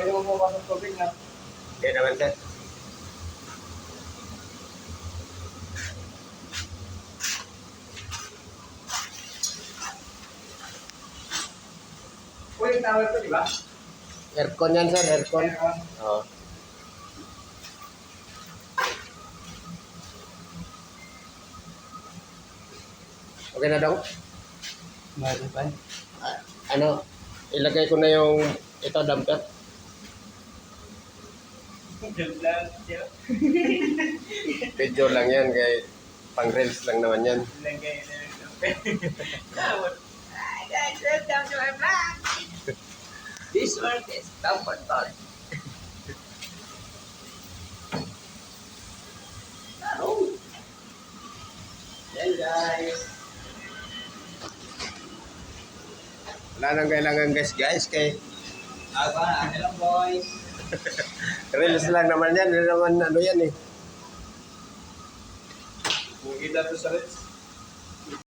Pag-inom mo pa ng tubig na. Okay naman, sir. Cooling tower to, di ba? Aircon yan, sir. Aircon. Oo. Okay na daw? Meron pa. Ano, ilagay ko na yung ito, damper. Video lang yan, kay pang reels lang naman yan. Welcome to my vlog. This one is Tampon Tol. Oh. Hey guys. Wala nang kailangan guys, kay Ano lang boys? reels lang naman yan. Hindi naman ano yan eh. Kung kita to sa Reds.